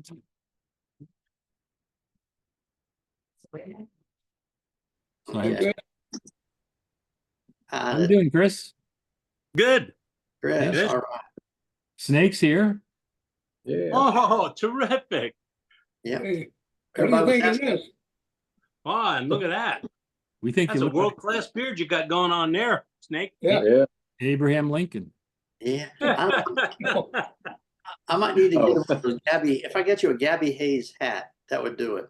So Yeah. how you doing, Chris? Good. Chris, Yes. all right. Snake's here. Yeah. Oh, terrific. Yeah. Hey, what do Everybody you was think of asking, this? Oh, and look at that. We think That's you a look like world-class beard you got going on there, Snake. Yeah. Yeah. Abraham Lincoln. yeah. I might need to get one of those Gabby. If I get you a Gabby Hayes hat, that would do it.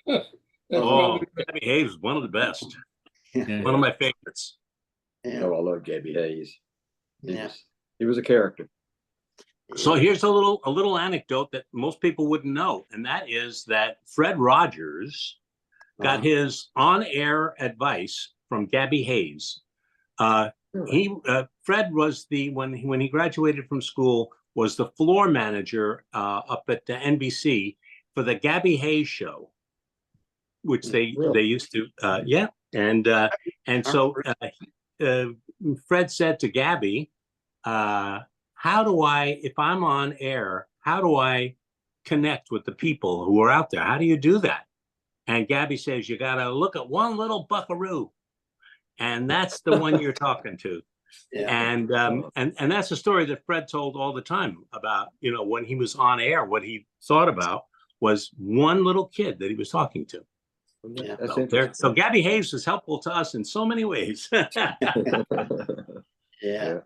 That's Oh, probably Gabby Hayes is one of the best. Yeah. One of my favorites. Yeah. Oh, I love Gabby Hayes. Yeah. He was a character. So here's a little anecdote that most people wouldn't know, and that is that Fred Rogers got his on-air advice from Gabby Hayes. Fred was when he graduated from school, was the floor manager up at the NBC for the Gabby Hayes show, which they used to and so Fred said to Gabby, how do I, if I'm on air, how do I connect with the people who are out there? How do you do that? And Gabby says, you got to look at one little buckaroo. And that's the one you're talking to. Yeah. And that's a story that Fred told all the time about, when he was on air, what he thought about was one little kid that he was talking to. Yeah. That's So, interesting. so Gabby Hayes is helpful to us in so many ways. Yeah.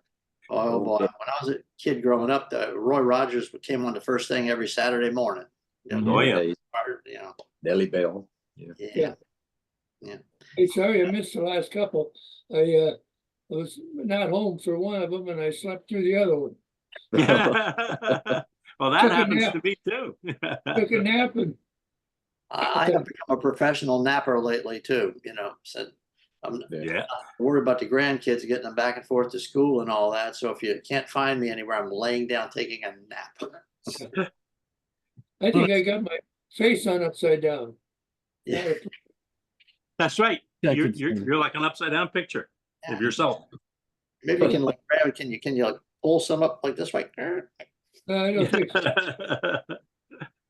Oh boy. When I was a kid growing up, Roy Rogers came on the first thing every Saturday morning. Oh, yeah. Hayes, You know. Nellie Bell. Yeah. Hey, sorry I missed the last couple. I was not home for one of them and I slept through the other one. Well, that Took a happens nap. to me too. Took a nap and I have become a professional napper lately too, so I'm Yeah. worried about the grandkids getting them back and forth to school and all that. So if you can't find me anywhere, I'm laying down taking a nap. I think I got my face on upside down. Yeah. That's right. Yeah, I You're, could you're, see. you're like an upside down picture of yourself. Maybe you can like grab, can you like pull some up like this way? I don't think so.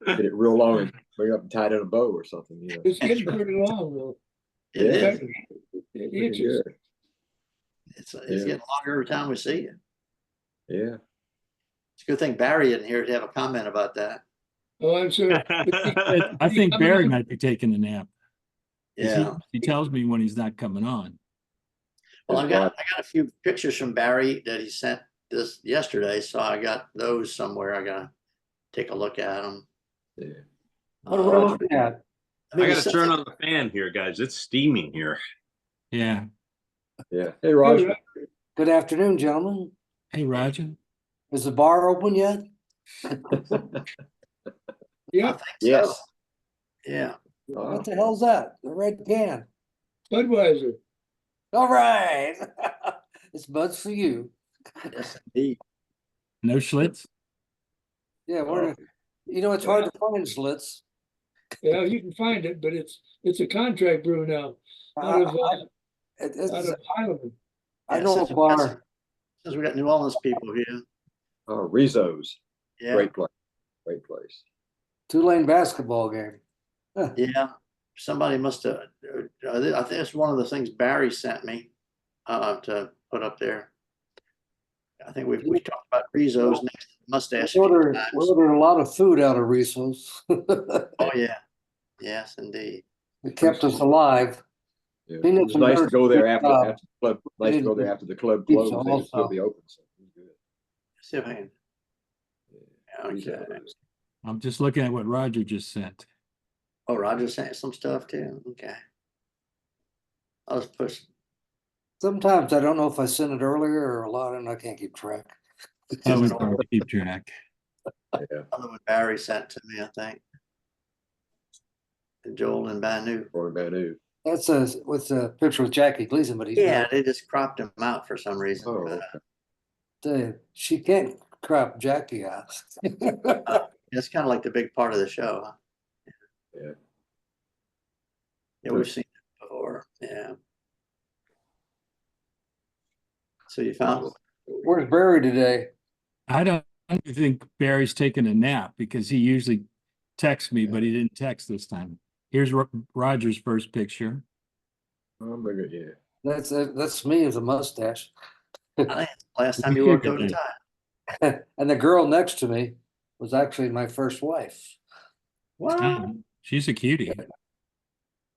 Get it real long and bring it up and tie it in a bow or something. It's getting pretty long though. It Yeah. is. It Pretty itches. good. It's Yeah. getting longer every time we see you. Yeah. It's a good thing Barry isn't here to have a comment about that. Oh, I'm sure. I think Barry might be taking a nap. 'Cause Yeah. He tells me when he's not coming on. Well, I got a few pictures from Barry that he sent this yesterday, so I got those somewhere. I gotta take a look at them. Yeah. What are we looking at? I mean, I got it's to turn on the fan here, guys. It's steaming here. Yeah. Yeah. Hey, Roger. Good afternoon, gentlemen. Hey, Roger. Is the bar open yet? I Yeah, think so. Yes. Yeah. What the hell's that? The red can. Budweiser. All right. It's Bud's for you. Yes, indeed. No Schlitz? Yeah, it's hard to find Schlitz. Yeah, you can find it, but it's a contract brew now. I, Out of, it's- out of Highland. I Yeah, know since a we got bar. Since we got New Orleans people here. Oh, Rizzo's. Yeah. Great place. Great place. Tulane basketball game. Yeah. Somebody must have, I think it's one of the things Barry sent me to put up there. I think we talked about Rizzo's next to the mustache. We a few ordered times. a lot of food out of Rizzo's. Oh, yeah. Yes, indeed. It kept us alive. Yeah. He It knows was some nice very to go there good after job. the club. Nice to go there after the club Pizza closed. They would still also. be open. So it was good. See if I can. Okay. Rizzo's. I'm just looking at what Roger just sent. Oh, Roger sent some stuff too. Okay. I'll just push. Sometimes I don't know if I sent it earlier or a lot, and I can't keep track. That was hard to keep track. Yeah. Other one Barry sent to me, I think. And Joel and Banu. Or Banu. That's with a picture with Jackie Gleason, but he's Yeah, not. they just cropped him out for some reason. Oh, but, okay. She can't crop Jackie out. it's kind of like the big part of the show. Huh? Yeah. Yeah, we've seen it before. Yeah. So you found Where's Barry today? I don't think Barry's taking a nap because he usually text me, but he didn't text this time. Here's Roger's first picture. Oh, look at you. That's me with a mustache. I think it's the last time You you wore a should coat and get tie. And the girl next to me was actually my first wife. What? She's a cutie.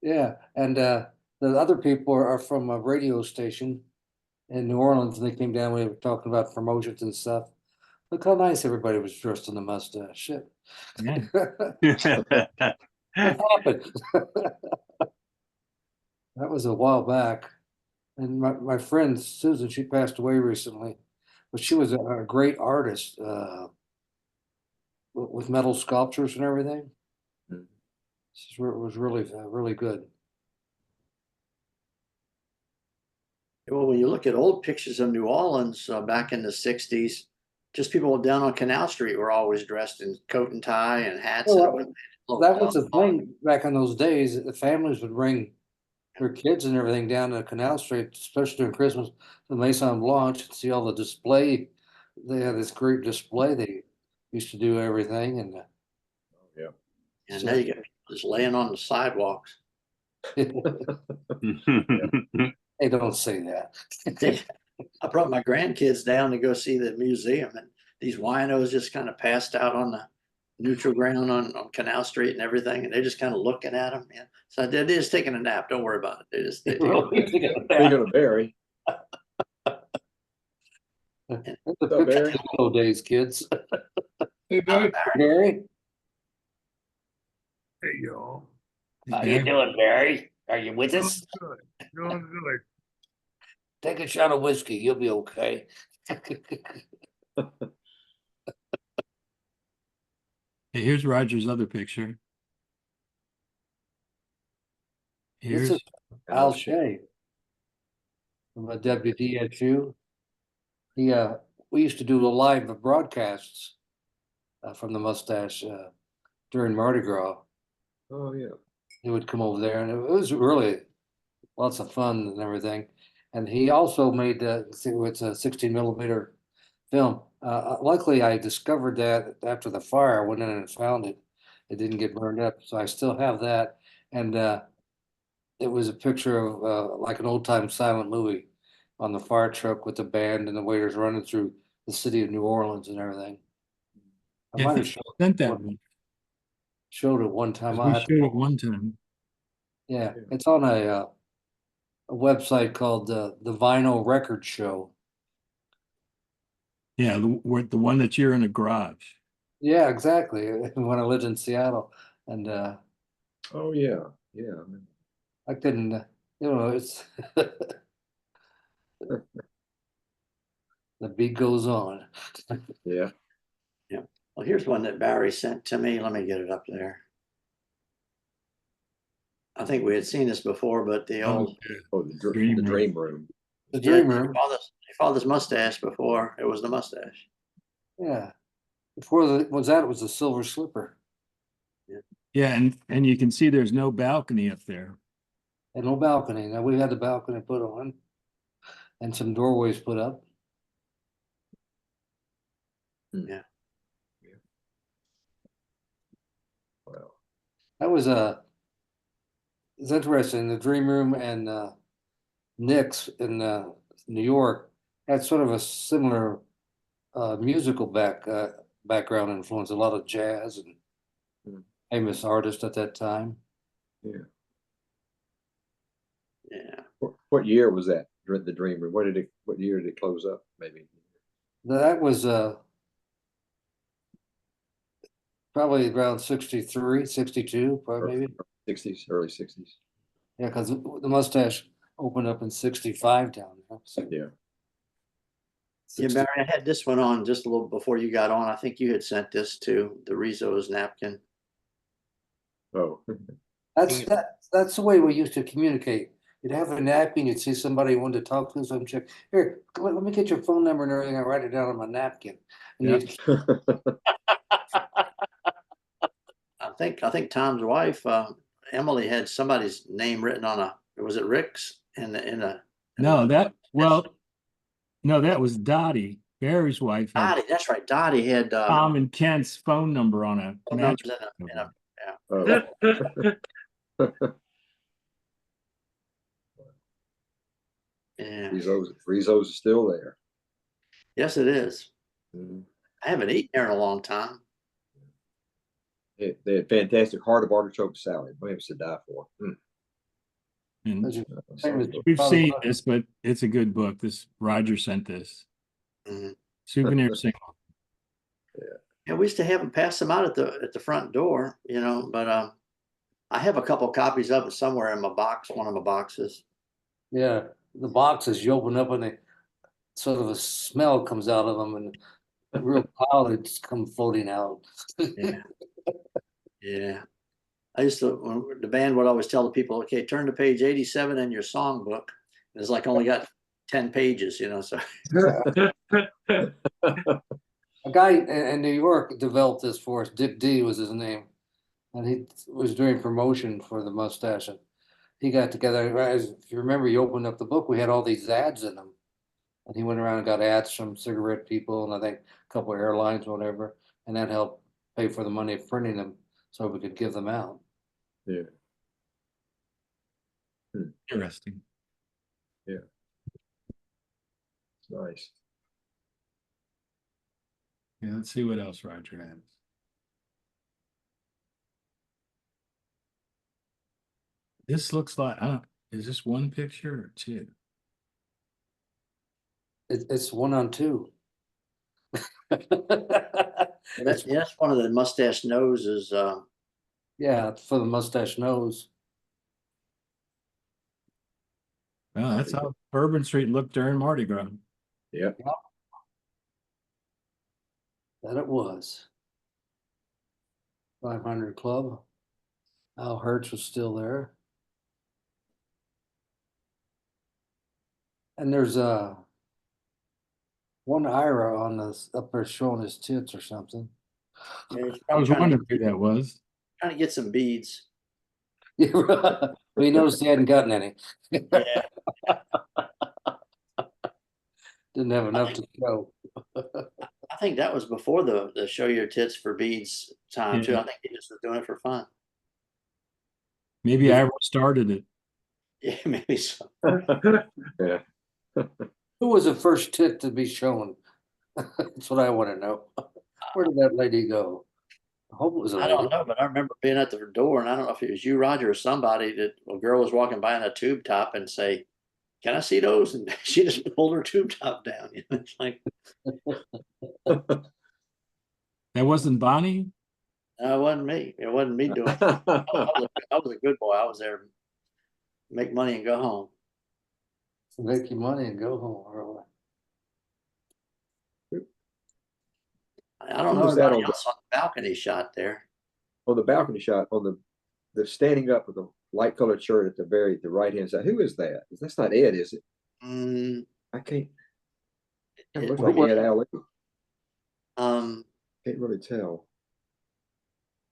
Yeah, and the other people are from a radio station in New Orleans, and they came down. We were talking about promotions and stuff. Look how nice everybody was dressed in the mustache. Shit. Yeah. What happened? That was a while back. And my friend Susan, she passed away recently, but she was a great artist with metal sculptures and everything. Mhm. She was really good. Well, when you look at old pictures of New Orleans back in the 60s, just people down on Canal Street were always dressed in coat and tie and hats. Well, and it wouldn't- That was the thing back in those days. The families would bring their kids and everything down to Canal Street, especially during Christmas, the Maison Blanche, and see all the display. They had this great display. They used to do everything, and Yeah. And now you get people just laying on the sidewalks. hey, don't say that. I brought my grandkids down to go see the museum, and these winos just kind of passed out on the neutral ground on Canal Street and everything, and they're just kind of looking at them. Yeah. So they're just taking a nap. Don't worry about it. They're Speaking of Barry, That's the picture of those days, kids. Hey, Barry. Barry, Hey, y'all. how you doing, Barry? Are you with us? Good. Doing good. Take a shot of whiskey. You'll be okay. Hey, here's Roger's other picture. This Here's is Al Shea from a WDSU. We used to do the live broadcasts from the mustache during Mardi Gras. oh yeah, He would come over there, and it was really lots of fun and everything. And he also made it's a 16mm film. Luckily, I discovered that after the fire. I went in and found it. It didn't get burned up, so I still have that. And it was a picture of like an old time silent movie on the fire truck with the band and the waiters running through the city of New Orleans and everything. I Yeah, I might have think I sent that one. showed it one time. We showed it one time. Yeah, it's on a website called the Vinyl Record Show. Yeah, the one that's here in a garage. Yeah, exactly. When I lived in Seattle, and oh yeah, yeah. I mean, I couldn't, it's the beat goes on. yeah. Well, here's one that Barry sent to me. Let me get it up there. I think we had seen this before, but the old Oh, the Dream dream room. The yeah, Dream Room. He followed this mustache before it was the mustache. Yeah. Before it was the Silver Slipper. Yeah, and you can see there's no balcony up there. And no balcony. Now we had the balcony put on and some doorways put up. Yeah. Wow. That was it's interesting. The Dream Room and Nick's in New York had sort of a similar musical background influence, a lot of jazz and Hmm. famous artists at that time. Yeah. What year was that? The dream room. What year did it close up? Maybe. That was probably around 63, 62, probably maybe. 60s, early 60s. Yeah, because the mustache opened up in 65 down there. So Yeah. Yeah, 60 Barry, I had this one on just a little before you got on. I think you had sent this to the Rizzo's napkin. Oh. That's the way we used to communicate. You'd have a napkin, you'd see somebody you wanted to talk to, some chick. Here, let me get your phone number and everything. I write it down on my napkin. And Yeah. I think Tom's wife, Emily, had somebody's name written on was it Rick's in a No, that was Dottie. Barry's wife had Dottie, that's right. Dottie had, Tom and Kent's phone number on a phone numbers mattress. in a, Oh, yeah. Rizzo's is still there. Yes, it is. Mhm. I haven't eaten there in a long time. They had fantastic heart of artichoke salad. Williams to die for. And That's your So, famous- we've Probably seen not. this, but it's a good book. This Roger sent this. Mhm. Souvenir single. Yeah, we used to have them pass them out at the front door, you know, but I have a couple copies of it somewhere in my box, one of my boxes. Yeah, the boxes you open up and they sort of a smell comes out of them and a real clouds come floating out. Yeah. Yeah. I used to, when the band would always tell the people, okay, turn to page 87 in your songbook. And it's like only got 10 pages, you know, so. A guy in New York developed this for us. Dick D was his name, and he was doing promotion for the mustache. And he got together. If you remember, you opened up the book. We had all these ads in them, and he went around and got ads from cigarette people, and I think a couple of airlines, whatever, and that helped pay for the money of printing them, so we could give them out. Yeah. Interesting. It's nice. Yeah, let's see what else Roger has. This looks like, is this one picture or two? It's 1 on 2. That's one of the mustache noses. Yeah, it's for the mustache nose. Well, that's how Bourbon Street looked during Mardi Gras. Yeah. That it was. 500 Club. Al Hertz was still there. And there's one Ira on this up there showing his tits or something. I was wondering who that was. Trying to get some beads. We noticed he hadn't gotten any. Yeah. Didn't have enough to show. I think that was before the show your tits for beads time too. Yeah. I think he just was doing it for fun. Maybe I started it. Yeah, maybe so. Yeah. Who was the first tit to be shown? That's what I want to know. Where did that lady go? I hope it was a I lady. don't know, but I remember being at the door, and I don't know if it was you, Roger, or somebody that a girl was walking by in a tube top and say, "Can I see those?" And she just pulled her tube top down. You know, it's like, That wasn't Bonnie? no, it wasn't me. It wasn't me doing it. I was a good boy. I was there to make money and go home. Make your money and go home early. I don't Who know was that anybody on the- else on the balcony shot there. On the balcony shot, on the standing up with the light colored shirt at the right hand side. Who is that? That's not Ed, is it? Mm, I can't. It it- looks like Ed Alley. Can't really tell.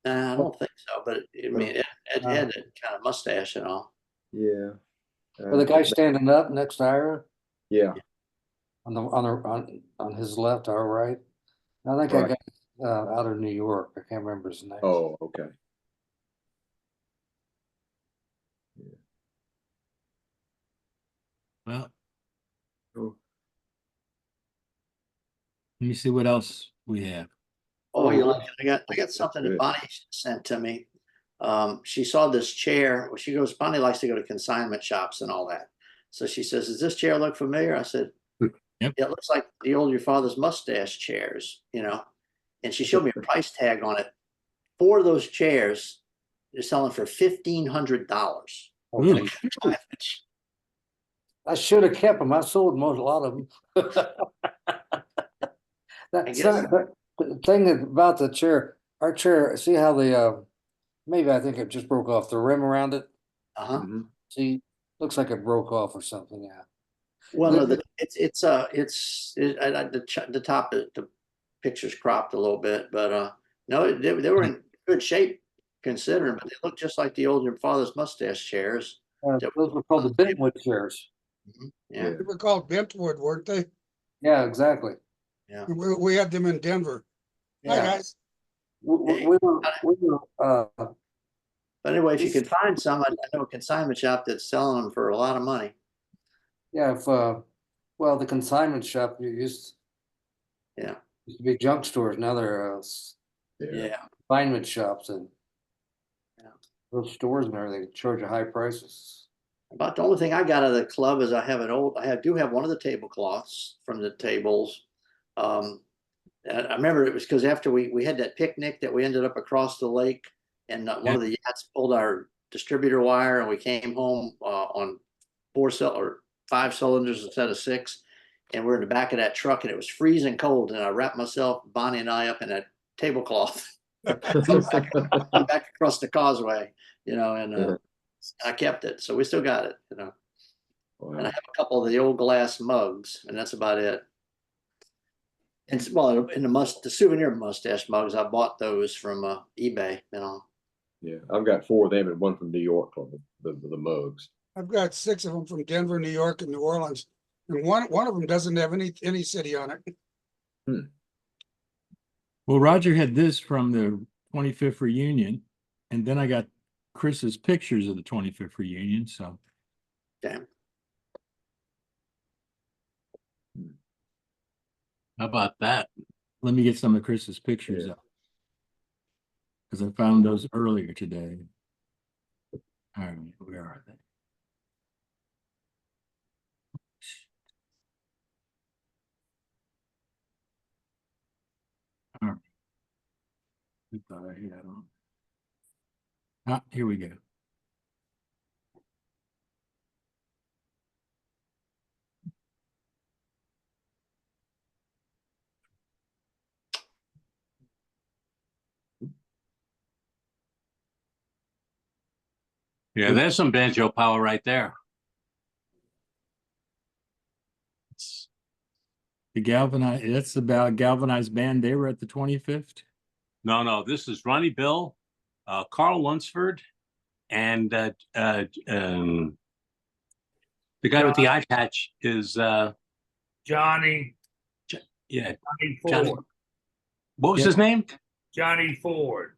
nah, I don't think so, but I mean, it had that kind of mustache and all. Yeah. Well, the guy standing up next to Ira Yeah. on his left, our right. I think Right. I got out of New York. I can't remember his name. Oh, okay. Well, Oh, let me see what else we have. Oh, you look, I got That's something that good. Bonnie sent to me. She saw this chair. Well, she goes, Bonnie likes to go to consignment shops and all that. So she says, "Does this chair look familiar?" I said, Yep. "Yeah, it looks like the old your father's mustache chairs, you know." And she showed me a price tag on it. 4 of those chairs, they're selling for $1,500. Ooh. I should have kept them. I sold a lot of them. guess- The thing about the chair, our chair, see how maybe I think it just broke off the rim around it. Uh-huh. mhm. See, looks like it broke off or something. Yeah. Well, no, the top, the picture's cropped a little bit, but no, they were in good shape considering, but they look just like the old your father's mustache chairs. Those were called the Bentwood chairs. Yeah. They were called bentwood, weren't they? Yeah, exactly. Yeah. We had them in Denver. Hi, Yeah. guys. We were, But anyway, if you can find some, I know a consignment shop that's selling them for a lot of money. yeah, if, well, the consignment shop Yeah. used to be junk stores, now they're, Yeah. consignment shops and Yeah. those stores and everything charge you high prices. About the only thing I got out of the club is I do have one of the tablecloths from the tables. And I remember it was because after we had that picnic that we ended up across the lake, and one of the yachts pulled our distributor wire, and we came home on 5 cylinders instead of 6, and we're in the back of that truck, and it was freezing cold, and I wrapped myself, Bonnie and I, up in that tablecloth back across the causeway, and I kept it, so we still got it, And I have a couple of the old glass mugs, and that's about it. And well, in the souvenir mustache mugs, I bought those from eBay. Yeah, I've got 4 of them and one from New York on the mugs. I've got 6 of them from Denver, New York, and New Orleans. And one of them doesn't have any city on it. Well, Roger had this from the 25th reunion, and then I got Chris's pictures of the 25th reunion. So, Damn. How about that? let me get some of Chris's pictures Yeah. up, because I found those earlier today. All right, where are they? All right. I thought I had them. Ah, here we go. Yeah, there's some banjo power right there. The galvanized, that's the galvanized band. They were at the 25th. No, this is Ronnie Bill, Carl Lunsford, and the guy with the eye patch is Johnny yeah, Ford. Johnny. What was Yep. his name? Johnny Ford.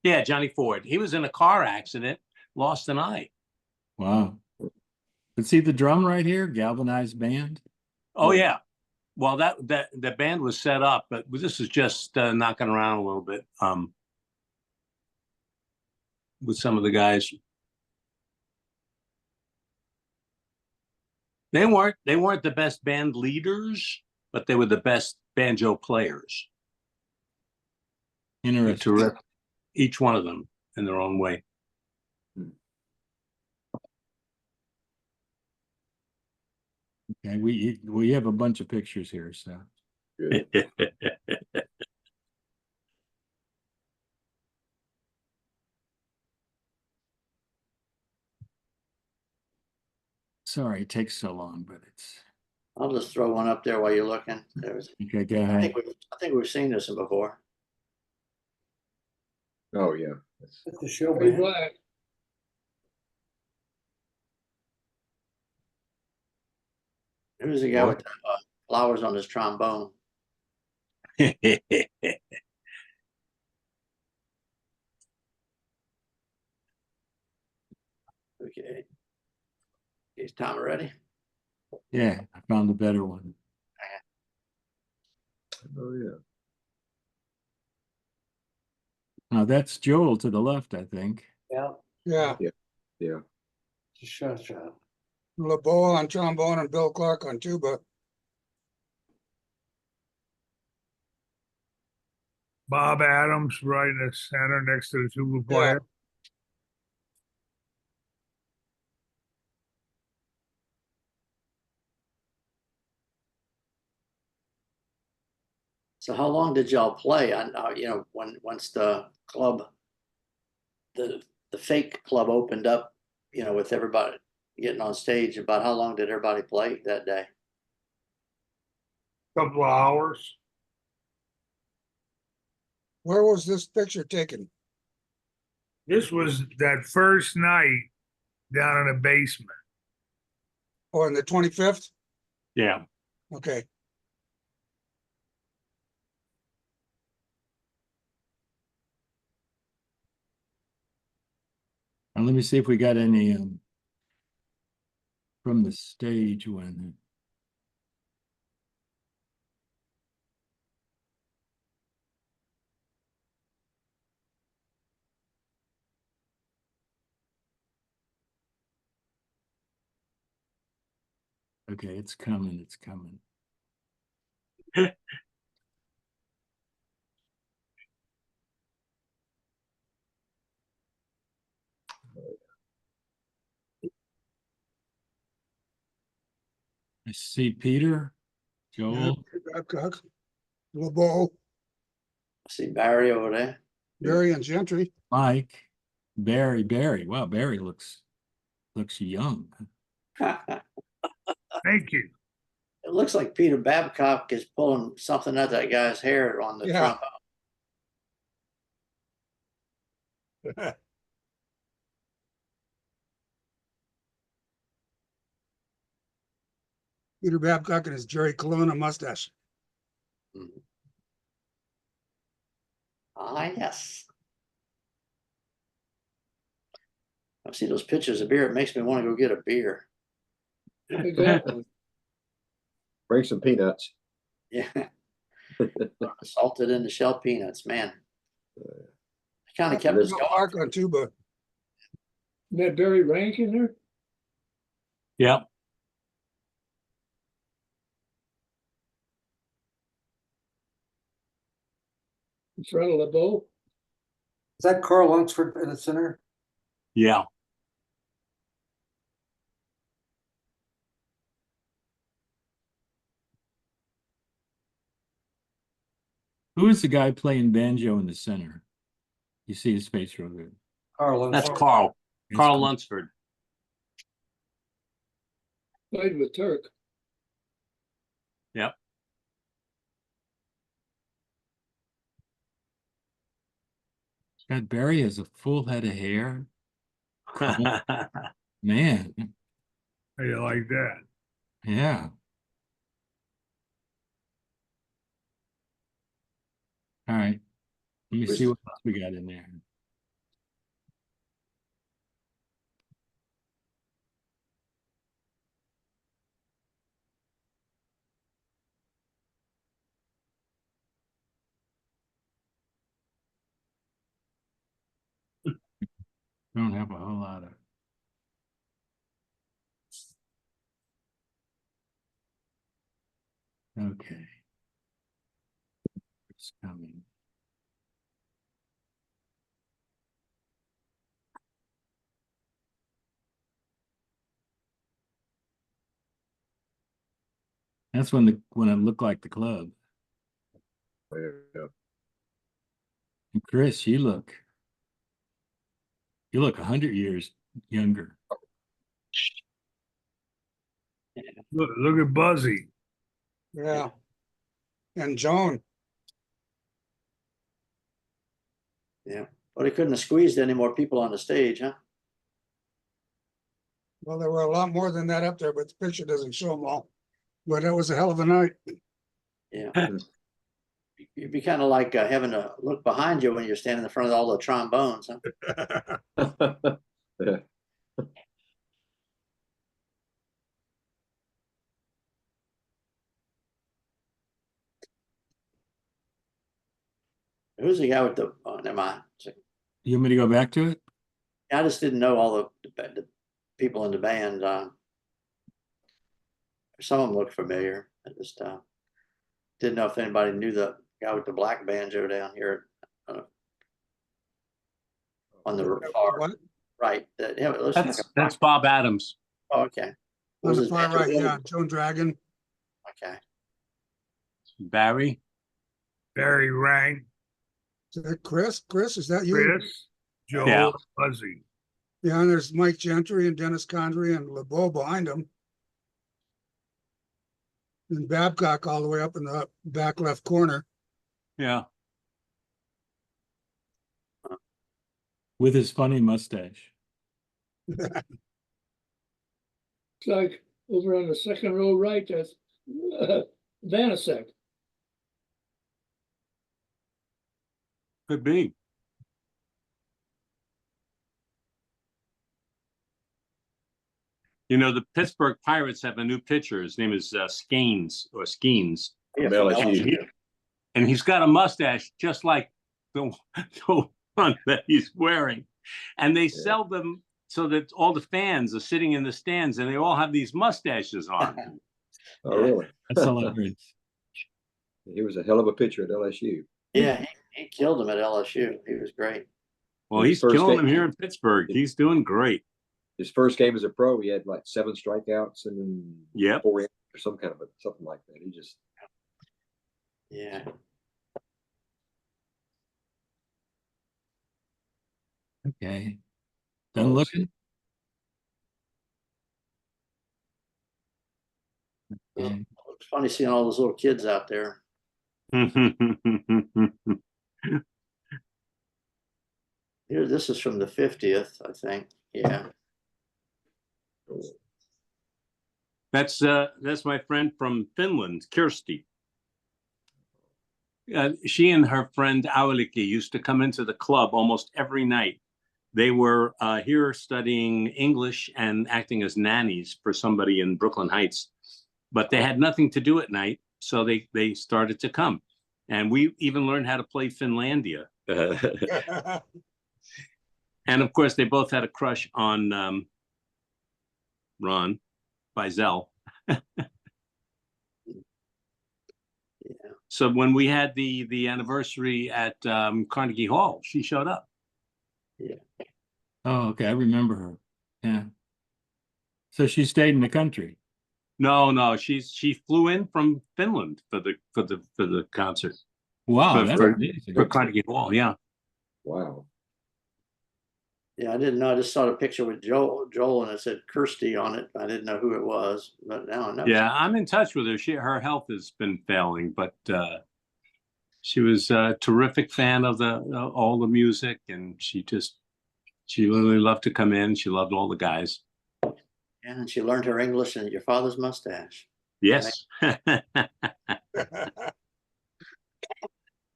Yeah, Johnny Ford. He was in a car accident, lost an eye. Wow. But see the drum right here, galvanized band. Oh yeah. Well, that band was set up, but this is just knocking around a little bit with some of the guys. They weren't the best band leaders, but they were the best banjo players. They're Interesting. terrific, each one of them in their own way. Okay, we have a bunch of pictures here, so Good. sorry it takes so long, but it's I'll just throw one up there while you're looking. okay. Go I ahead. think we've seen this one before. Oh, yeah. It's the show, Pretty man. black. Who's the guy What? with the flowers on his trombone? Okay. Is Tom ready? Yeah, I found a better one. Oh, yeah. Now that's Joel to the left, I think. Yeah, Yeah, Yeah. just shut. LeBeau on trombone and Bill Clark on tuba. Bob Adams right in the center next to the tuba Yeah. player. So how long did y'all play? Once the club, the fake club opened up, with everybody getting on stage, about how long did everybody play that day? Couple of hours. Where was this picture taken? This was that first night down in the basement. Oh, on the 25th? Yeah. Okay. And let me see if we got any, from the stage when. Okay, it's coming, it's coming. I see Peter, Joel, Babcock, LeBeau, See Barry over there. Barry and Gentry. Mike, Barry. Wow, Barry looks young. Thank you. It looks like Peter Babcock is pulling something out of that guy's hair on the Yeah. trombone. Peter Babcock and his Jerry Colonna mustache. Ah, yes. I see those pictures of beer. It makes me want to go get a beer. Exactly. Bring some peanuts. Yeah. Salted in the shell peanuts, man. Kind of kept us going. Mark on tuba. Isn't that Barry Rank in there? Yeah. In front of LeBeau? Is that Carl Lunsford in the center? Yeah. Who is the guy playing banjo in the center? You see his face real good. Carl That's Lunsford. Carl. It's Carl cool. Lunsford. Played with Turk. Yep. God, Barry has a full head of hair. Man, How you like that? yeah. All right. Let me see what else we got in there. Don't have a whole lot of. Okay. It's coming. That's when it looked like the club. Yeah. And Chris, you look 100 years younger. Look at Buzzy. Yeah. And Joan. Yeah. But he couldn't have squeezed any more people on the stage, huh? Well, there were a lot more than that up there, but the picture doesn't show them all. But it was a hell of a night. Yeah. You'd be kind of like having to look behind you when you're standing in front of all the trombones, huh? Yeah. Who's the guy with the, oh, never mind. You want me to go back to it? I just didn't know all the people in the band. Some of them looked familiar. I just didn't know if anybody knew the guy with the black banjo down here on the far What? right. Yeah, it looks like That's Bob Adams. oh, okay. On Was the his far banjo right, really- yeah, Joan Dragon. Okay. Barry. Barry Rank, Is that Chris? Chris, is that you? Chris, Joe, Yeah. Buzzy. Yeah, and there's Mike Gentry and Dennis Condrey and LeBeau behind him. And Babcock all the way up in the back left corner. Yeah. With his funny mustache. It's like over on the second row right, that's Vanasek. Could be. You know, the Pittsburgh Pirates have a new pitcher. His name is Skeens or Skeens, Yeah, From from LSU. LSU. and he's got a mustache just like the, the one that he's wearing. And they sell them so that all the fans are sitting in the stands and they all have these mustaches on. Oh, really? That's hilarious. He was a hell of a pitcher at LSU. Yeah, he killed him at LSU. He was great. Well, His he's first killing game- them here in Pittsburgh. He's doing great. His first game as a pro, he had like 7 strikeouts and then Yep. 4 innings or some kind of something like that. He just Yeah. Okay. Done looking? Okay. It's funny seeing all those little kids out there. Here, this is from the 50th, I think. Yeah. That's my friend from Finland, Kirsti. She and her friend Aulikki used to come into the club almost every night. They were here studying English and acting as nannies for somebody in Brooklyn Heights, but they had nothing to do at night, so they started to come, and we even learned how to play Finlandia. And of course, they both had a crush on Ron Bizel. So when we had the anniversary at Carnegie Hall, she showed up. Oh, okay. I remember her. Yeah. So she stayed in the country. No, she flew in from Finland for the concert Wow, For- that's for- amazing. for Carnegie Hall. Yeah. wow. Yeah, I didn't know. I just saw a picture with Joel and it said Kirsty on it. I didn't know who it was, but now I know. Yeah, I'm in touch with her. Her health has been failing, but she was a terrific fan of all the music, and she literally loved to come in. She loved all the guys. And she learned her English and your father's mustache. Yes.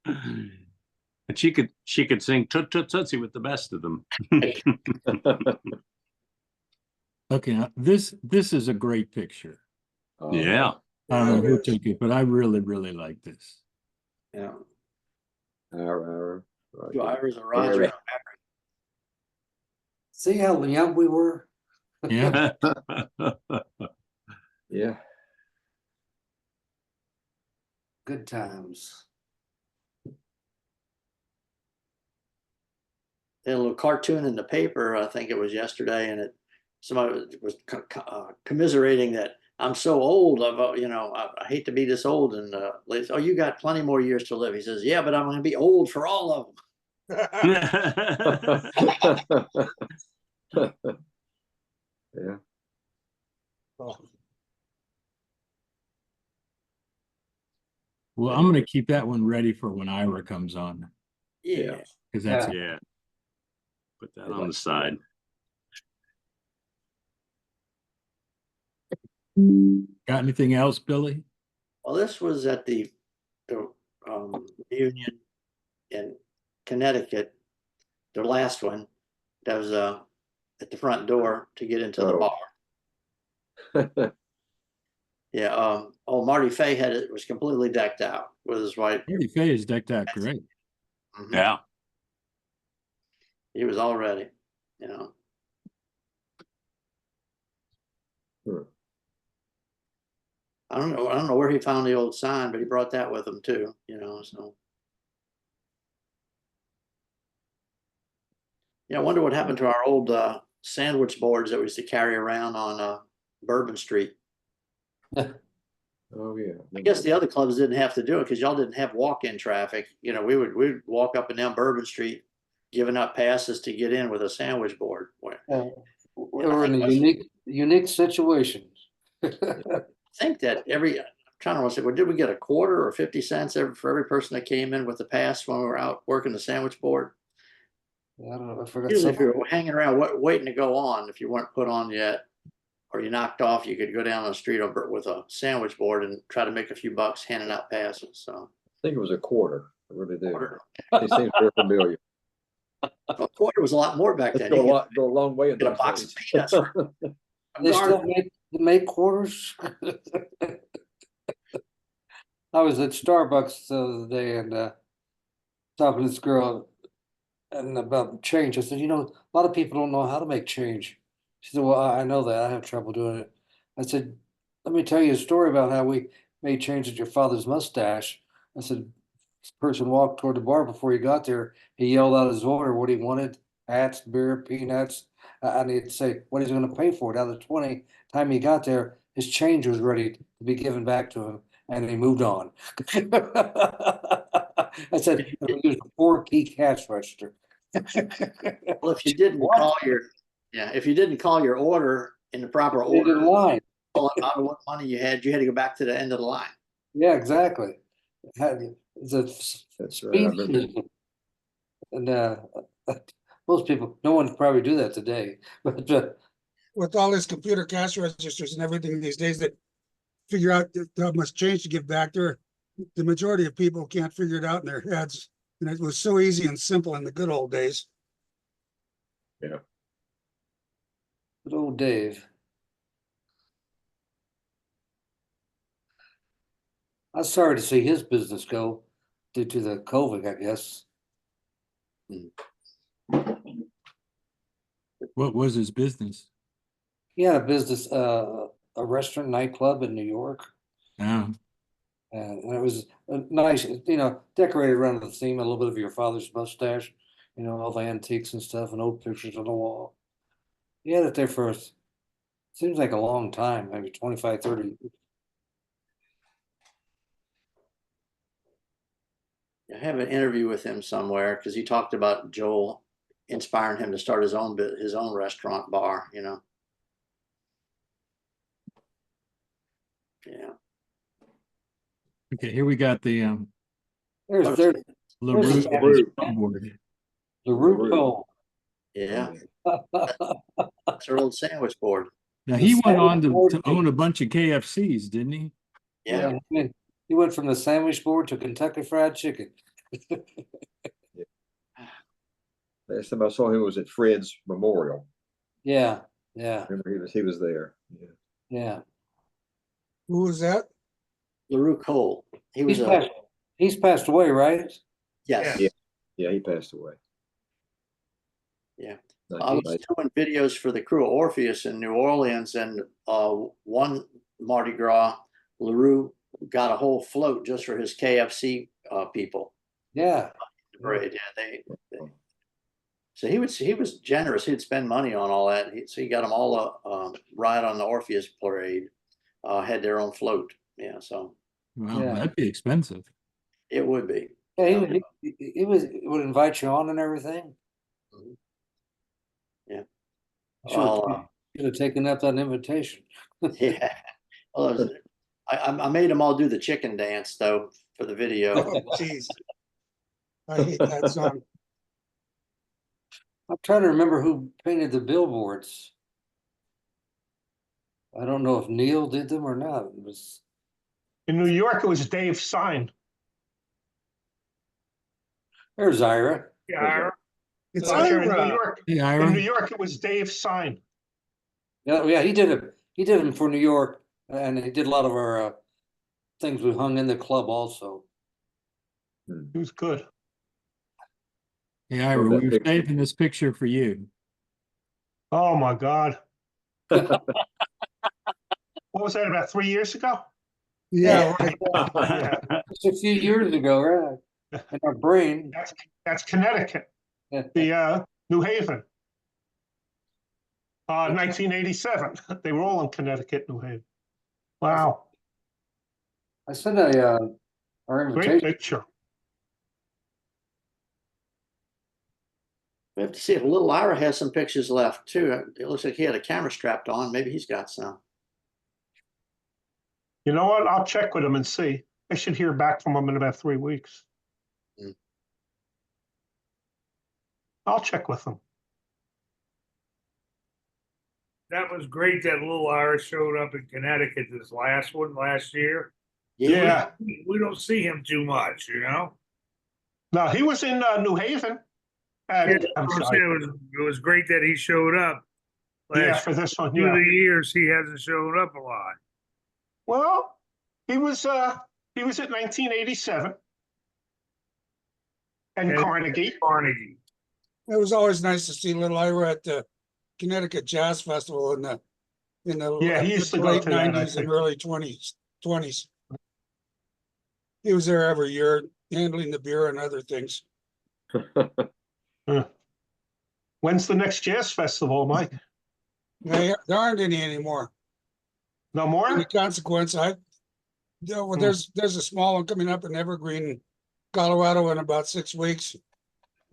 And she could sing Toot Toot Tootsie with the best of them. Okay, now this is a great picture. Yeah. I don't know who took it, but I really, really like this. Yeah. Our Drivers of Roger. Barry. See how young we were? Yeah. yeah. Good times. They had a little cartoon in the paper, I think it was yesterday, and somebody was commiserating that I'm so old. I hate to be this old. And they said, oh, you got plenty more years to live. He says, yeah, but I'm going to be old for all of them. Yeah. Well, I'm gonna keep that one ready for when Ira comes on, Yeah. because that's Yeah. Put that on the side. got anything else, Billy? Well, this was at the reunion in Connecticut, their last one. That was at the front door to get into the bar. Yeah. Marty Fay was completely decked out with his wife. Marty Fay is decked out great. Mhm. Yeah. He was all ready. I don't know where he found the old sign, but he brought that with him too, so. Yeah, I wonder what happened to our old sandwich boards that we used to carry around on Bourbon Street. Oh yeah. I guess the other clubs didn't have to do it because y'all didn't have walk-in traffic. We'd walk up and down Bourbon Street, giving up passes to get in with a sandwich board. We were in a unique situation. I think that I'm trying to say, well, did we get a quarter or 50 cents for every person that came in with the pass when we were out working the sandwich board? I don't know. I forgot Usually if something. you were hanging around waiting to go on, if you weren't put on yet, or you knocked off, you could go down the street with a sandwich board and try to make a few bucks handing out passes. So I think it was a quarter. I really do. quarter, It seems very familiar. a quarter was a lot more back then. Go You a long way in could get a those box of days. peanuts for They still Guard- make quarters? I was at Starbucks the other day and talking to this girl and about change. I said, you know, a lot of people don't know how to make change. She said, well, I know that. I have trouble doing it. I said, let me tell you a story about how we made change with your father's mustache. I said, this person walked toward the bar before he got there. He yelled out his order, what he wanted, hats, beer, peanuts. I need to say what he's going to pay for it. Out of the 20, time he got there, his change was ready to be given back to him, and he moved on. I said, he used a 4-key cash register. Well, if you didn't What? call your, yeah, if you didn't call your order in the proper End of order, the line. out of what money you had to go back to the end of the line. Yeah, exactly. It's a That's right. I remember. speed. And most people, no one would probably do that today, but With all this computer cash registers and everything these days that figure out how much change to give back there, the majority of people can't figure it out in their heads. And it was so easy and simple in the good old days. good old Dave. I was sorry to see his business go due to the COVID, I guess. What was his business? He had a business, a restaurant nightclub in New York. Oh, And it was nice, you know, decorated around the theme, a little bit of your father's mustache, you know, all the antiques and stuff and old pictures on the wall. He had it there for, seems like a long time, maybe 25, 30 years. I have an interview with him somewhere because he talked about Joel inspiring him to start his own restaurant bar, you know. Yeah. okay, here we got the There's LaRue the- on his board. LaRue Cole. Yeah, that's our old sandwich board. Now, he went on sandwich to board. own a bunch of KFCs, didn't he? Yeah, He went from the sandwich board to Kentucky Fried Chicken. Last time I saw him was at Fred's Memorial. Yeah, yeah, Remember he was there. Yeah. yeah. Who was that? LaRue Cole. He was He's passed away, right? yes. Yeah. Yeah, he passed away. Yeah. I was doing videos for the crew of Orpheus in New Orleans, and one Mardi Gras, LaRue got a whole float just for his KFC people. Yeah. Parade. Yeah, so he was generous. He'd spend money on all that. So he got them all a ride on the Orpheus parade. Had their own float. Yeah, so Wow, Yeah. that'd be expensive. it would be. Yeah, he would invite you on and everything. Yeah. Should have taken up that invitation. Yeah. Well, I made them all do the chicken dance though for the video. Oh, jeez. I hate that song. I'm trying to remember who painted the billboards. I don't know if Neil did them or not. It was In New York, it was Dave Sign. there's Ira. Yeah. It's In New Ira. York, Hey, in New Ira, York, it was Dave Sign. Yeah, he did it. He did them for New York, and he did a lot of our things we hung in the club also. He was good. hey, Ira, Love that we were picture. saving this picture for you. Oh, my God. What was that, about 3 years ago? Yeah, right. Yeah, Just a few years ago, right? In our brain. that's Connecticut, the New Haven. 1987. They were all in Connecticut, New Haven. Wow, I sent our great invitation. picture. We have to see if little Ira has some pictures left too. It looks like he had a camera strapped on. Maybe he's got some. You know what? I'll check with him and see. I should hear back from him in about 3 weeks. Mm. I'll check with him. That was great that little Ira showed up in Connecticut this last one last year. Yeah. We don't see him too much, you know? No, he was in New Haven. Yeah, I'm I'm sorry. saying it was great that he showed up. Yeah, Last for this one, through yeah. the years, he hasn't shown up a lot. Well, he was at 1987 and And Carnegie. Carnegie. It was always nice to see little Ira at the Connecticut Jazz Festival in the Yeah, he used to go late to that, I nineties and think. early twenties. He was there every year handling the beer and other things. When's the next jazz festival, Mike? There aren't any anymore. No more? Any consequence, there's a small one coming up in Evergreen, Colorado in about 6 weeks.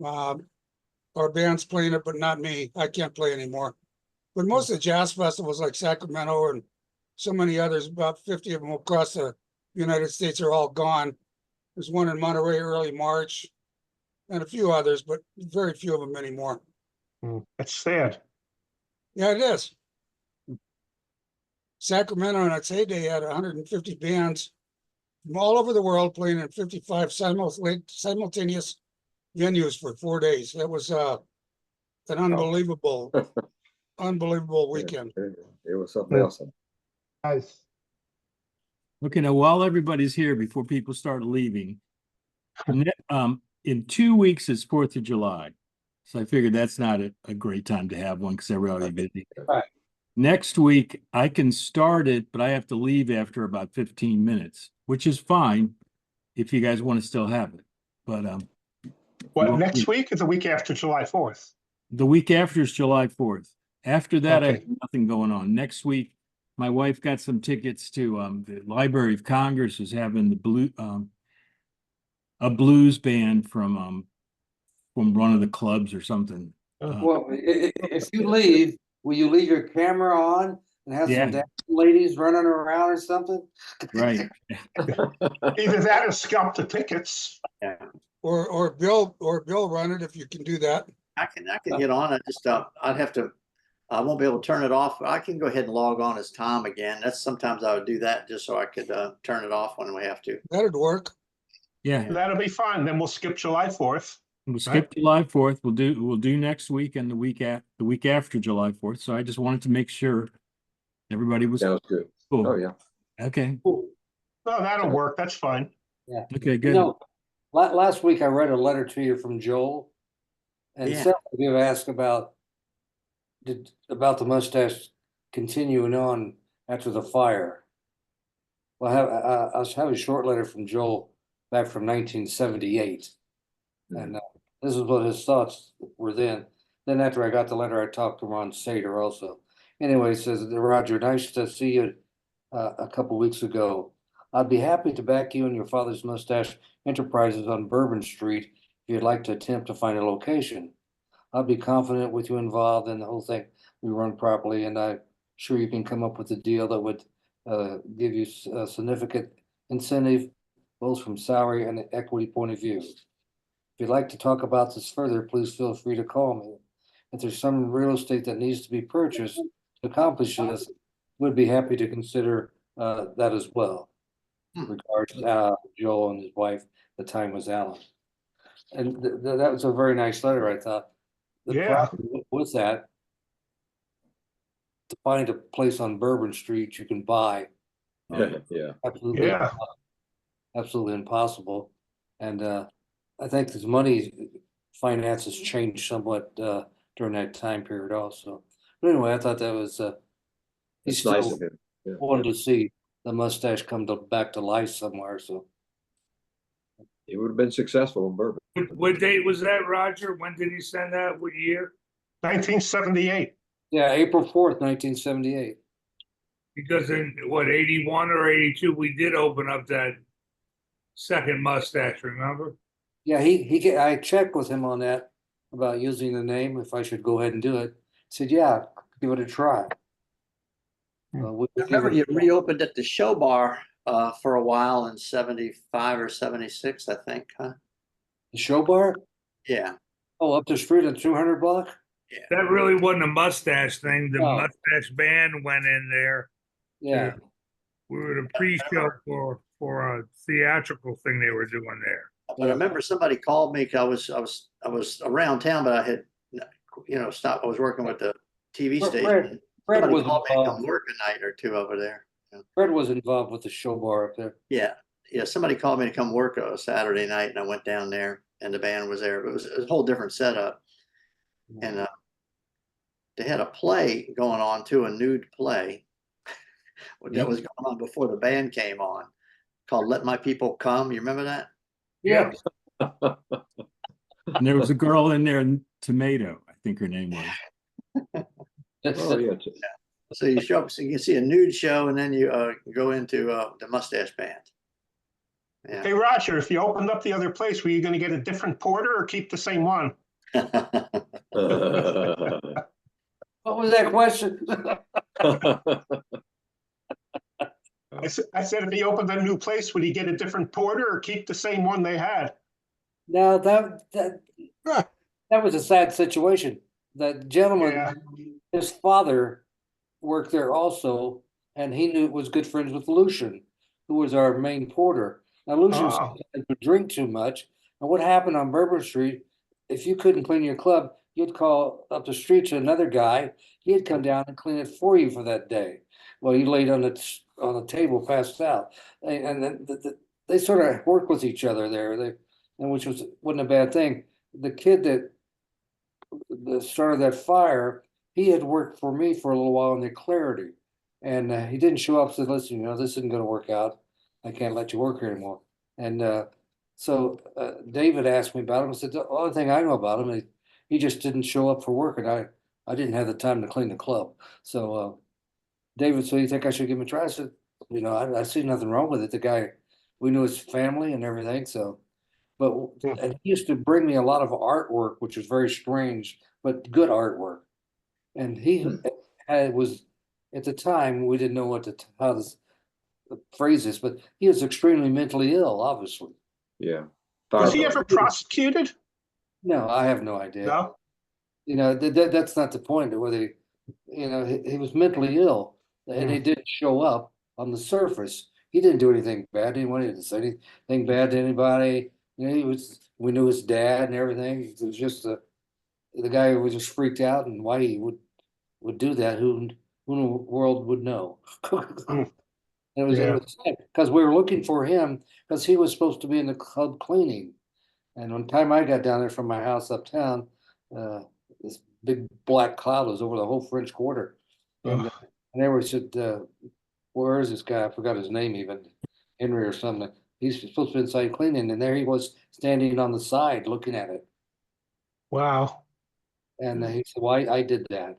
Our band's playing it, but not me. I can't play anymore. But most of the jazz festivals like Sacramento and so many others, about 50 of them across the United States are all gone. There's one in Monterey early March and a few others, but very few of them anymore. It's sad. Yeah, it is. Sacramento in its heyday had 150 bands from all over the world playing in 55 simultaneous venues for 4 days. That was an unbelievable weekend. It was something else. Nice. Okay, now while everybody's here, before people start leaving, in 2 weeks is 4th of July. So I figured that's not a great time to have one because everybody's busy. Right. Next week, I can start it, but I have to leave after about 15 minutes, which is fine if you guys want to still have it. But What, well, next week or the week after July 4th? the week after is July 4th. After that, I Okay. have nothing going on. Next week, my wife got some tickets to the Library of Congress is having a blues band from one of the clubs or something. Well, if you leave, will you leave your camera on and have Yeah. some dancing ladies running around or something? Right. Either that or scalp the tickets. Or Bill run it if you can do that. I can get on. I won't be able to turn it off. I can go ahead and log on as Tom again. Sometimes I would do that just so I could turn it off when we have to. That'd work. Yeah. That'll be fine. Then we'll skip July 4th. We'll skip July 4th. We'll do next week and the week after July 4th. So I just wanted to make sure everybody was Sounds good. cool. Oh, yeah. Okay. No, that'll work. That's fine. Yeah. Okay, You good. know, last week I read a letter to you from Joel. And Yeah. several of you asked about the mustache continuing on after the fire. Well, I have a short letter from Joel back from 1978. And this is what his thoughts were then. Then after I got the letter, I talked to Ron Sater also. Anyway, he says, Roger, nice to see you a couple weeks ago. I'd be happy to back you and your father's mustache enterprises on Bourbon Street if you'd like to attempt to find a location. I'll be confident with you involved in the whole thing we run properly, and I'm sure you can come up with a deal that would give you a significant incentive, both from salary and equity point of view. If you'd like to talk about this further, please feel free to call me. If there's some real estate that needs to be purchased to accomplish this, we'd be happy to consider that as well. Regards Joel and his wife, the time was Alan. And that was a very nice letter, I thought. The Yeah. problem with that, to find a place on Bourbon Street you can buy, Yeah. absolutely, Yeah. absolutely impossible. And I think this money finances changed somewhat during that time period also. But anyway, I thought that was he It's nice still of him. Yeah. wanted to see the mustache come back to life somewhere. So It would have been successful in Bourbon. What date was that, Roger? When did he send that? What year? 1978. yeah, April 4th, 1978. Because in what, 81 or 82, we did open up that second mustache, remember? Yeah, I checked with him on that about using the name, if I should go ahead and do it. He said, yeah, give it a try. We'll I give remember it a you try. reopened at the Show Bar for a while in 75 or 76, I think, huh? The show bar? Yeah. Oh, up the street on 200 block? That really wasn't a mustache thing. The No. mustache band went in there. Yeah. We were the pre-show for a theatrical thing they were doing there. But I remember somebody called me because I was around town, but I had, stopped. I was working with the TV Fred- station. Fred Somebody was called me to come involved. work a night or two over there. Fred was involved with the show bar up there. Yeah, yeah, somebody called me to come work a Saturday night and I went down there and the band was there. It was a whole different setup. And they had a play going on too, a nude play. That was going on before the band came on, called Let My People Come. You remember that? Yeah. And there was a girl in there, Tomato, I think her name was. Oh, yeah. So you show up, so you can see a nude show and then you go into the Mustache Band. Hey, Yeah. Roger, if you opened up the other place, were you gonna get a different porter or keep the same one? What was that question? I said, if he opened a new place, would he get a different porter or keep the same one they had? No, that was a sad situation. That gentleman, Yeah. his father worked there also, and he was good friends with Lucian, who was our main porter. Now Lucian Oh. would drink too much, and what happened on Bourbon Street, if you couldn't clean your club, you'd call up the street to another guy. He'd come down and clean it for you for that day. Well, you laid on the table, passed out, and then they sort of worked with each other there. And which wasn't a bad thing. The kid that started that fire, he had worked for me for a little while in the Clarity, and he didn't show up. Said, "Listen, this isn't going to work out. I can't let you work here anymore." And so David asked me about him. I said, "The only thing I know about him, he just didn't show up for work, and I didn't have the time to clean the club." So David, so you think I should give him a try? I said, I see nothing wrong with it. The guy, we knew his family and everything, so. But and he used to bring me a lot of artwork, which was very strange, but good artwork. And he was at the time we didn't know how to phrase this, but he was extremely mentally ill, obviously. Yeah. Was he ever prosecuted? No, I have no idea. No? That's not the point. Whether he was mentally ill, and he didn't show up on the surface. He didn't do anything bad. He didn't say anything bad to anybody. We knew his dad and everything. It was just the guy who was just freaked out, and why he would do that. Who in the world would know? It was because we were looking for him because he was supposed to be in the club cleaning. And one time I got down there from my house uptown, this big black cloud was over the whole French Quarter. And they were said, "Where is this guy?" I forgot his name even, Henry or something. He's supposed to be inside cleaning, and there he was standing on the side looking at it. Wow. And he said, "Why I did that?"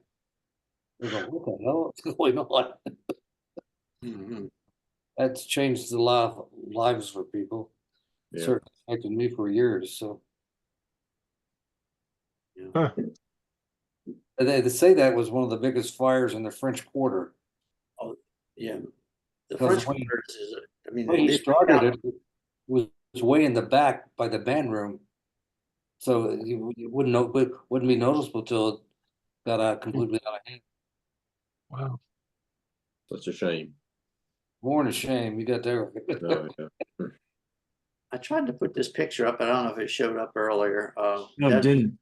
We go, "What the hell is going on?" Mhm. That's changed the lives for people. Yeah. Certainly affected me for years. So Huh. they say that was one of the biggest fires in the French Quarter. Yeah. The Because French when Quarters is, I mean, When he they started it, was way in the back by the band room, so you wouldn't be noticeable till it got out completely out of hand. Wow. Such a shame. More than a shame, you got there. No, yeah. I tried to put this picture up, but I don't know if it showed up earlier. No, it didn't.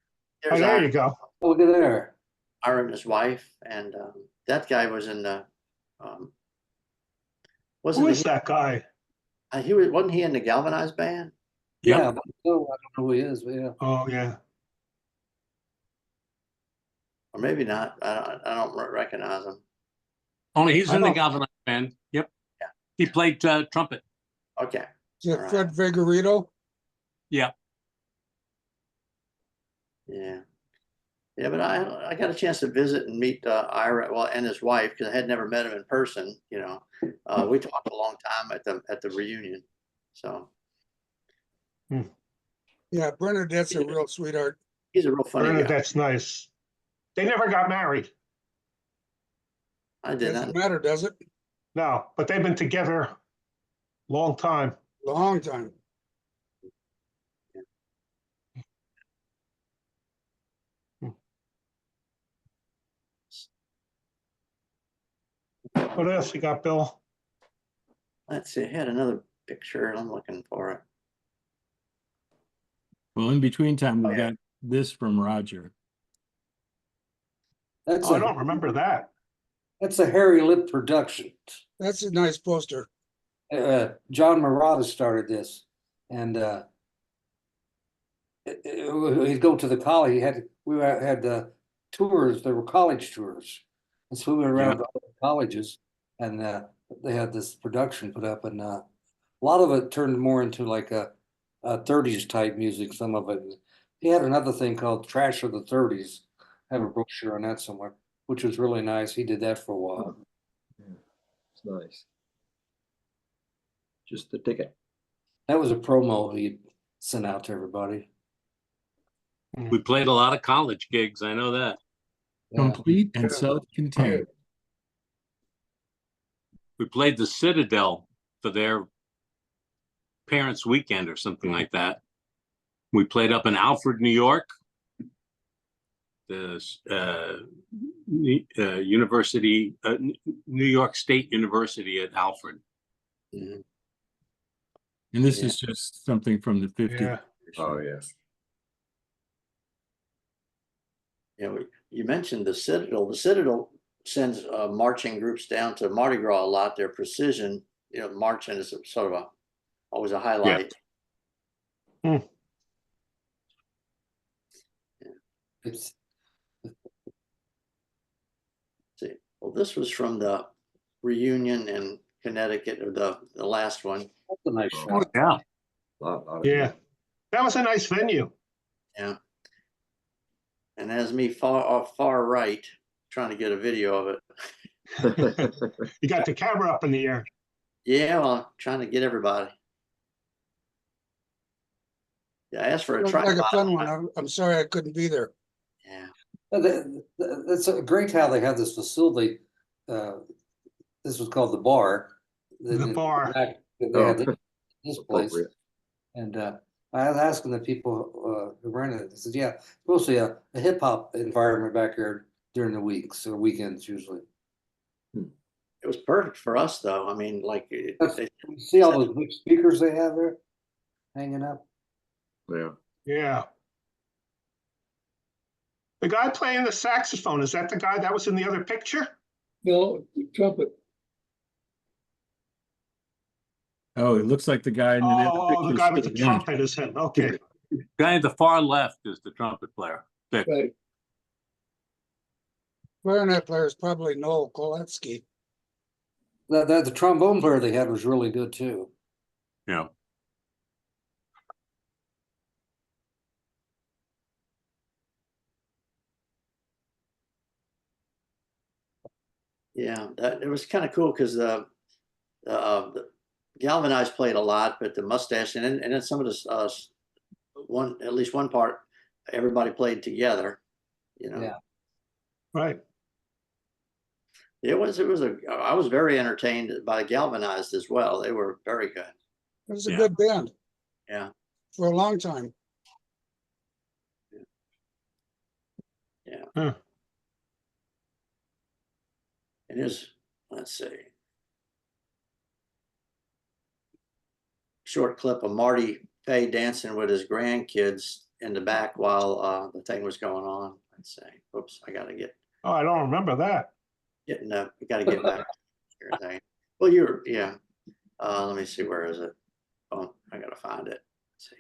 Oh, There's there you go. Look at there. Ira and his wife, and that guy was in the. Who is that guy? Wasn't he in the Galvanized band? Yep. Yeah, but no, I don't know who he is, but yeah. Oh, yeah. Or maybe not. I don't recognize him. Only he's I in the don't- Galvanized band. Yep. Yeah. He played trumpet. Okay. Is it All right. Fred Vigorito? Yeah. Yeah. Yeah, but I got a chance to visit and meet Ira, well, and his wife, because I had never met him in person. We talked a long time at the reunion. So Yeah, Bernadette's a real sweetheart. he's a real funny guy. Bernadette's nice. They never got married. I did Doesn't not. matter, does it? No, but they've been together a long time. Long time. What else you got, Bill? Let's see. I had another picture and I'm looking for it. Well, in between time, we Oh, yeah. got this from Roger. That's Oh, I don't remember that. that's a Harry Lip production. That's a nice poster. John Murata started this, and he'd go to the college. We had tours. There were college tours, and so we went around to other colleges, and they had this production put up, and a lot of it turned more into like a 30s type music. Some of it. He had another thing called Trash of the 30s. I have a brochure on that somewhere, which was really nice. He did that for a while. It's nice. Just the ticket. That was a promo he sent out to everybody. We played a lot of college gigs. I know that. Yeah. Complete and self-contained. We played the Citadel for their parents' weekend or something like that. We played up in Alfred, New York. The University, New York State University at Alfred. Mhm. And this Yeah. is just something from the 50s. Yeah. Oh, yes. You know, you mentioned the Citadel. The Citadel sends marching groups down to Mardi Gras a lot. Their precision, marching is sort of always a highlight. It's See, well, this was from the reunion in Connecticut, or the last one. that's a nice Oh, shot. Yeah. Lot of Yeah. That was a nice venue. Yeah. And as me far right, trying to get a video of it. You got the camera up in the air. Yeah, well, trying to get everybody. Yeah, I asked for a Looked like a tripod. fun one. I'm sorry I couldn't be there. Yeah. It's great how they have this facility. This was called the bar. The bar. They had this place, Appropriate. and I was asking the people who ran it. They said, "Yeah, it's mostly a hip hop environment back here during the weeks or weekends usually." It was perfect for us, though. I mean, like, You see all those big speakers they have there hanging up. Yeah. Yeah. The guy playing the saxophone, is that the guy that was in the other picture? No, trumpet. Oh, it looks like the guy in the other Oh, the picture guy with the stood down. trumpet is him. Okay. Guy at the far left is the trumpet player. Vic. Right. Clarinet player is probably Noel Koletsky. The trombone player they had was really good too. Yeah. Yeah, it was kind of cool because the Galvanized played a lot, but the Mustache and then some of the at least one part, everybody played together. Yeah. Right. I was very entertained by Galvanized as well. They were very good. It was a Yeah. good band. Yeah. For a long time. Yeah. Huh. And let's see. Short clip of Marty Fay dancing with his grandkids in the back while the thing was going on. Let's see. Oops, I gotta get Oh, I don't remember that. we gotta get back to your thing. Well, yeah. Let me see, where is it? Oh, I gotta find it. Let's see.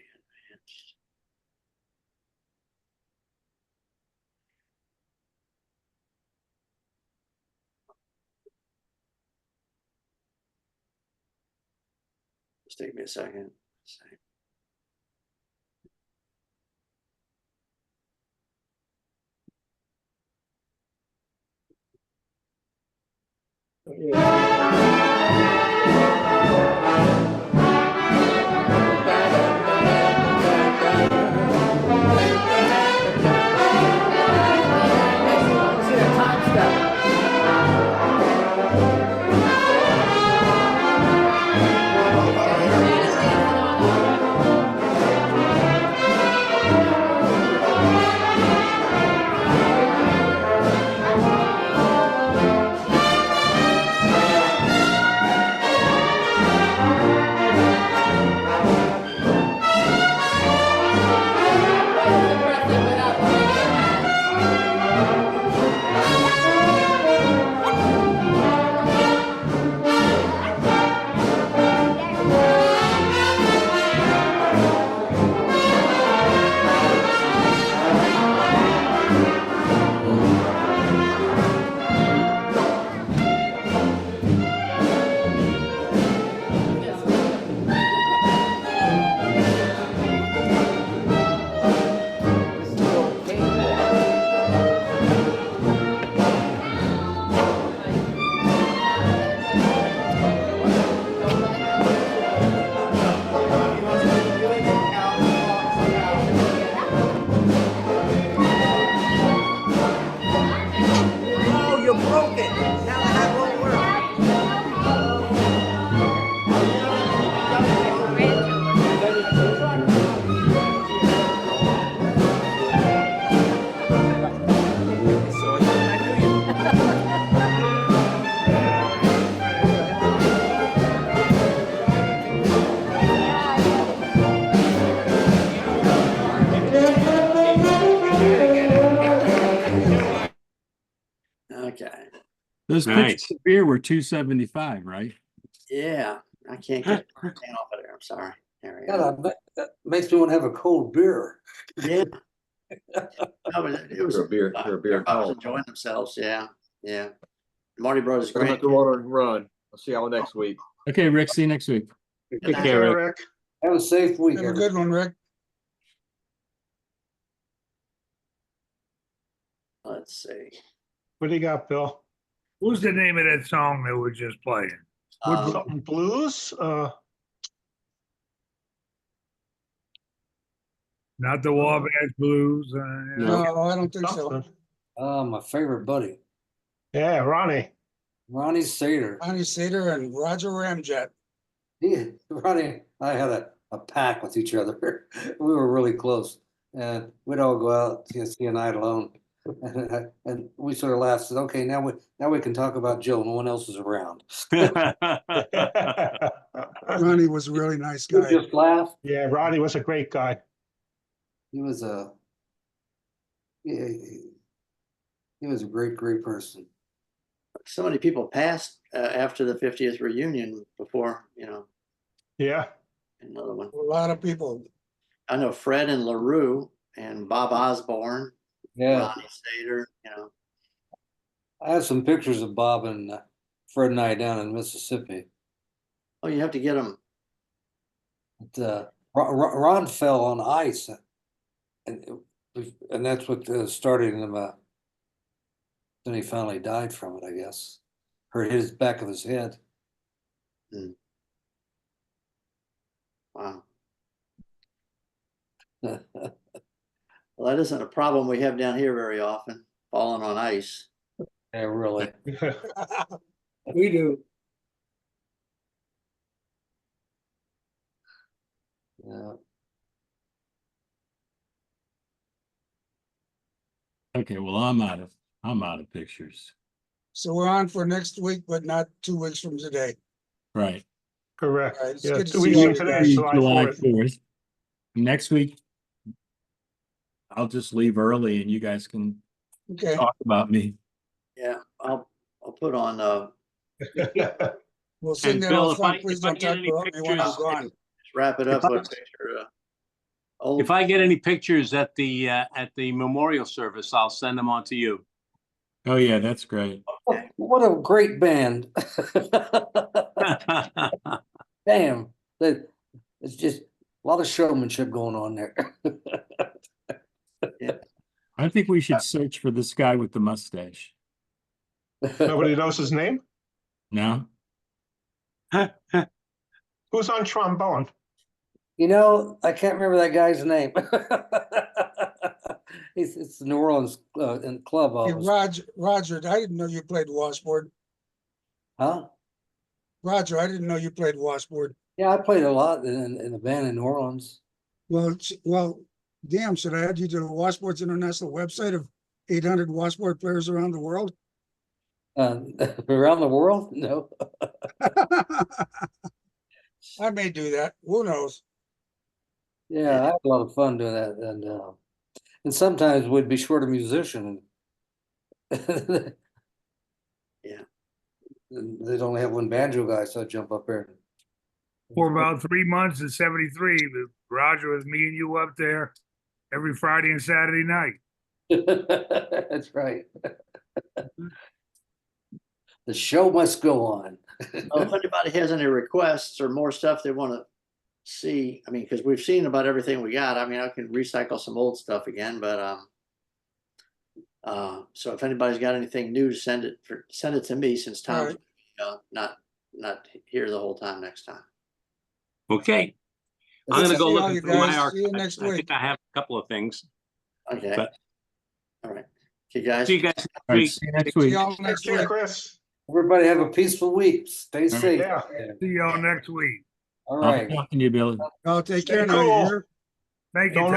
Just take me a second. Let's see. Yeah. Those Nice. pitchers of beer were $2.75, right? Yeah, I can't get the thing off of there. I'm sorry. There we God, go. that makes me want to have a cold beer. Yeah. No, but it was, You're a beer, you're a beer everybody was hog. enjoying themselves. Yeah, yeah. Marty Brothers I'm gonna have to great. water and run. I'll see y'all next week. Okay, Rick, see you next week. Take night. care, Rick. Rick. Have a safe week. Have a everybody. good one, Rick. Let's see. What do you got, Bill? What's the name of that song that we're just playing? Something blues? Not the Wabash Blues. No, I don't think so. Something. My favorite buddy, Yeah, Ronnie. Ronnie Sater. Ronnie Sater and Roger Ramjet. Ronnie and I had a pack with each other. We were really close, and we'd all go out to see a night alone. And we sort of laughed. Said, "Okay, now we can talk about Joe. No one else is around." Ronnie was a really nice We guy. just laugh. Yeah, Ronnie was a great guy. He was a he was a great person. So many people passed after the 50th reunion before, Yeah. another one. A lot of people. I know Fred and LaRue and Bob Osborne, Yeah, Ronnie Sater, I have some pictures of Bob and Fred and I down in Mississippi. Oh, you have to get them. But, Ron fell on ice, and that's what started him. Then he finally died from it, I guess. Hurt his back of his head. Wow. Well, that isn't a problem we have down here very often, falling on ice. Yeah, really. We do. Yeah. Okay, well, I'm out of pictures. So we're on for next week, but not 2 weeks from today. Right. Correct. All right, it's Yeah, good to 2 see weeks all from you today, guys. July July 4th. 4th. Next week, I'll just leave early and you guys can Okay, talk about me. Yeah, I'll put on, we'll sing And that Bill, old if I- song, please if I don't get talk any about me when I'm pictures- gone. just wrap it up If I- with a picture of old. If I get any pictures at the memorial service, I'll send them on to you. Oh, yeah, that's great. What a great band. Damn. It's just a lot of showmanship going on there. I think we should search for this guy with the mustache. Nobody knows his name? No? Who's on trombone? I can't remember that guy's name. It's the New Orleans in club Hey, office. Roger, I didn't know you played washboard. Huh? Roger, I didn't know you played washboard. Yeah, I played a lot in the band in New Orleans. Well, damn, should I add you to the Washboards International website of 800 washboard players around the world? Around the world? No. I may do that. Who knows? Yeah, I had a lot of fun doing that, and sometimes we'd be short a musician. Yeah. They'd only have one banjo guy, so I'd jump up there. For about 3 months in '73, Roger was me and you up there every Friday and Saturday night. That's right. The show must go on. Well, if anybody has any requests or more stuff they want to see, because we've seen about everything we got. I can recycle some old stuff again, but so if anybody's got anything new, send it to me, since Tom's not here the whole time next time. Okay. I'm gonna go See look all you through my guys. See you archives. next I think week. I have a couple of things. Okay. But- All right. Okay, guys. See you guys next All right, week. see you next See week. y'all Take next care, week. Chris. Everybody have a peaceful week. Stay safe. Yeah. See y'all next week. All I'll right. be talking to you, Billy. Y'all take Stay care now. You cool. hear? Thank you, Don't Tom.